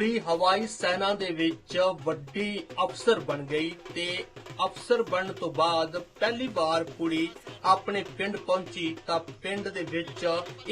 ਕੁੜੀ ਹਵਾਈ ਸੈਨਾ ਦੇ ਵਿੱਚ ਵੱਡੀ ਅਫਸਰ ਬਣ ਗਈ ਤੇ ਅਫਸਰ ਬਣਨ ਤੋਂ ਬਾਅਦ ਪਹਿਲੀ ਵਾਰ ਕੁੜੀ ਆਪਣੇ ਪਿੰਡ ਪਹੁੰਚੀ ਤਾਂ ਪਿੰਡ ਦੇ ਵਿੱਚ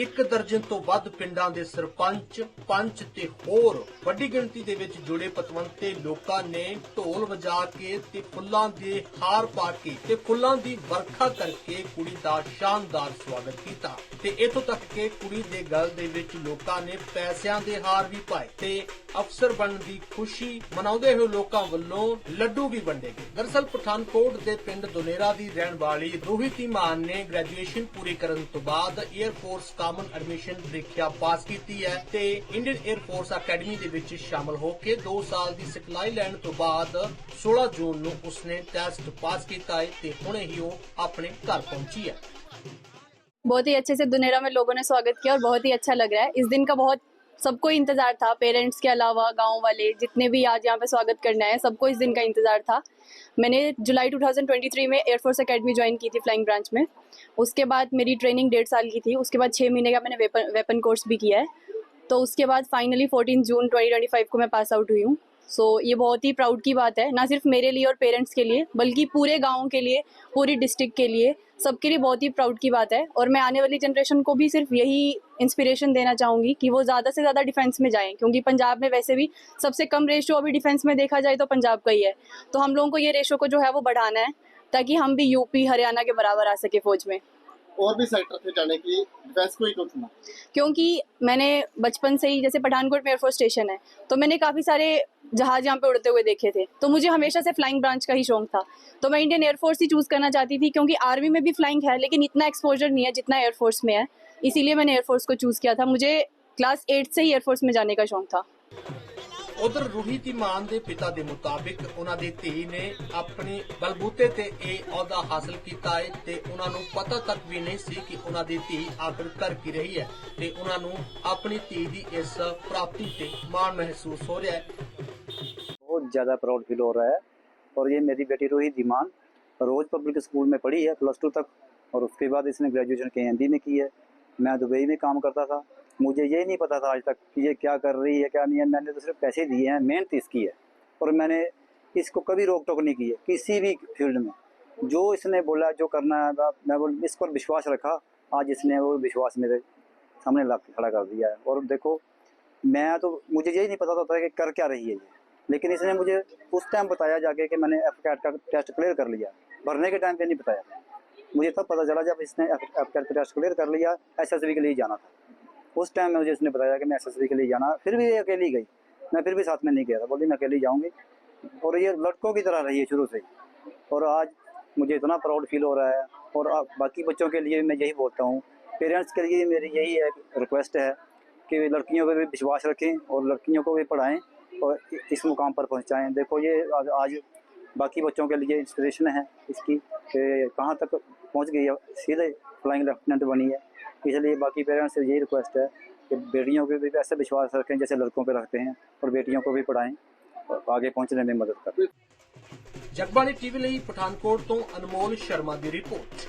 1 ਦਰਜਨ ਤੋਂ ਵੱਧ ਪਿੰਡਾਂ ਦੇ ਸਰਪੰਚ, ਪੰਚ ਤੇ ਹੋਰ ਵੱਡੀ ਗਿਣਤੀ ਦੇ ਵਿੱਚ ਜੁੜੇ ਪਤਵੰਤੇ ਲੋਕਾਂ ਨੇ ਢੋਲ ਵਜਾ ਕੇ ਤੇ ਫੁੱਲਾਂ ਦੇ ਹਾਰ ਪਾ ਕੇ ਤੇ ਫੁੱਲਾਂ ਦੀ ਵਰਖਾ ਕਰਕੇ ਕੁੜੀ ਦਾ ਸ਼ਾਨਦਾਰ ਸਵਾਗਤ ਕੀਤਾ ਤੇ ਇਥੋਂ ਤੱਕ ਕਿ ਕੁੜੀ ਦੇ ਗਲ ਦੇ ਵਿੱਚ ਲੋਕਾਂ ਨੇ ਪੈਸਿਆਂ ਦੇ ਹਾਰ ਵੀ ਪਾਏ ਤੇ ਅਫਸਰ ਬਣਨ ਦੀ ਖੁਸ਼ੀ ਮਨਾਉਂਦੇ ਹੋਏ ਲੋਕਾਂ ਵੱਲੋਂ ਲੱਡੂ ਵੀ ਵੰਡੇ ਗਏ। ਦਰਅਸਲ ਪਠਾਨਕੋਟ ਦੇ ਪਿੰਡ ਦੁਲੇਰਾ ਦੀ ਰਹਿਣ ਵਾਲੀ ਰੋਹਿਤ ਇਮਾਨ ਨੇ ਗ੍ਰੈਜੂਏਸ਼ਨ ਪੂਰੀ ਕਰਨ ਤੋਂ ਬਾਅਦ 에ਅਰ ਫੋਰਸ ਕਾਮਨ ਐਡਮਿਸ਼ਨ ਪ੍ਰੀਖਿਆ ਪਾਸ ਕੀਤੀ ਹੈ ਤੇ ਇੰਡੀਅਨ 에ਅਰ ਫੋਰਸ ਅਕੈਡਮੀ ਦੇ ਵਿੱਚ ਸ਼ਾਮਲ ਹੋ ਕੇ 2 ਸਾਲ ਦੀ ਸਿਖਲਾਈ ਲੈਣ ਤੋਂ ਬਾਅਦ 16 ਜੂਨ ਨੂੰ ਉਸਨੇ ਟੈਸਟ ਪਾਸ ਕੀਤਾ ਹੈ ਤੇ ਹੁਣੇ ਹੀ ਉਹ ਆਪਣੇ ਘਰ पहुंची है। बहुत ही अच्छे से दुनेरा में लोगों ने स्वागत किया और बहुत ही अच्छा लग रहा है। इस दिन का बहुत सबको इंतजार था, पेरेंट्स के अलावा गांव वाले जितने भी आज यहाँ पे स्वागत करना है सबको इस दिन का इंतजार था। मैंने जुलाई 2023 में एयरफोर्स एकेडमी ज्वाइन की थी फ्लाइंग ब्रांच में। उसके बाद मेरी ट्रेनिंग 1.5 साल की थी। उसके बाद 6 महीने का मैंने वेपन कोर्स भी किया है। तो उसके बाद फाइनली 14 जून 2025 को मैं पास आउट हुई हूँ। सो ये बहुत ही प्राउड की बात है, ना सिर्फ मेरे लिए और पेरेंट्स के लिए बल्कि पूरे गांव के लिए, पूरी डिस्ट्रिक्ट के लिए, सबके लिए बहुत ही प्राउड की बात है। और मैं आने वाली जनरेशन को भी सिर्फ यही इंस्पिरेशन देना चाहूँगी कि वो ज़्यादा से ज़्यादा डिफेंस में जाएं, क्योंकि पंजाब में वैसे भी सबसे कम रेशो अभी डिफेंस में देखा जाए तो पंजाब का ही है। तो हम लोगों को ये रेशो को जो है वो बढ़ाना है ताकि हम भी यूपी हरियाणा के बराबर आ सके फौज में। और भी सेक्टर थे जाने की, डिफेंस को ही क्यों चुना? क्योंकि मैंने बचपन से ही, जैसे पठानकोट में एयरफोर्स स्टेशन है तो मैंने काफ़ी सारे जहाज यहाँ पे उड़ते हुए देखे थे, तो मुझे हमेशा से फ्लाइंग ब्रांच का ही शौक था। तो मैं इंडियन एयरफोर्स ही चूज़ करना चाहती थी, क्योंकि आर्मी में भी फ्लाइंग है लेकिन इतना एक्सपोजर नहीं है जितना एयरफोर्स में है। इसीलिए मैंने एयरफोर्स को चूज़ किया था। मुझे क्लास 8 से ही एयरफोर्स में जाने का शौक था। उधर रोहित इमान के पिता के मुताबिक उन्होंने धी ने अपने बलबूते ते यह अहुदा हासिल किया है ते उन्होंने पता तक भी नहीं सी कि उन्होंने धी आखिर कर की रही है ते उन्होंने अपनी धी की इस प्राप्ति से मान महसूस हो रहा है। बहुत ज़्यादा प्राउड फील हो रहा है। और ये मेरी बेटी रोहित इमान रोज़ पब्लिक स्कूल में पढ़ी है +2 तक, और उसके बाद इसने ग्रेजुएशन KMB में की है। मैं दुबई में काम करता था, मुझे ये नहीं पता था आज तक कि ये क्या कर रही है क्या नहीं है। मैंने तो सिर्फ पैसे दिए हैं, मेहनत इसकी है, और मैंने इसको कभी रोक टोक नहीं की है किसी भी फील्ड में। जो इसने बोला जो करना है मैं इस पर विश्वास रखा, आज इसने वो विश्वास मेरे सामने ला के खड़ा कर दिया है। और देखो, मैं तो मुझे यही नहीं पता था कि कर क्या रही है ये, लेकिन इसने मुझे उस टाइम बताया जाके कि मैंने FCAT का टेस्ट क्लियर कर लिया। भरने के टाइम पे नहीं बताया, मुझे तब पता चला जब इसने FCAT का टेस्ट क्लियर कर लिया, SSB के लिए जाना था। उस टाइम में मुझे इसने बताया कि मैं SSB के लिए जाना, फिर भी ये अकेली गई, मैं फिर भी साथ में नहीं गया था, बोली मैं अकेली जाऊँगी। और ये लड़कों की तरह रही है शुरू से ही, और आज मुझे इतना प्राउड फील हो रहा है। और बाकी बच्चों के लिए मैं यही बोलता हूँ, पेरेंट्स के लिए मेरी यही है रिक्वेस्ट है कि लड़कियों पर भी विश्वास रखें और लड़कियों को भी पढ़ाएँ और इस मुकाम पर पहुँचाएँ। देखो ये आज बाकी बच्चों के लिए इंस्पिरेशन है इसकी कि कहाँ तक पहुँच गई है, सीधे फ्लाइंग लेफ्टिनेंट बनी है। इसलिए बाकी पेरेंट्स से यही रिक्वेस्ट है कि बेटियों पे भी ऐसे विश्वास रखें जैसे लड़कों पे रखते हैं, और बेटियों को भी पढ़ाएं और आगे पहुँचने में मदद करें। जगबानी टीवी ਲਈ ਪਠਾਨਕੋਟ ਤੋਂ ਅਨਮੋਲ ਸ਼ਰਮਾ ਦੀ ਰਿਪੋर्ट।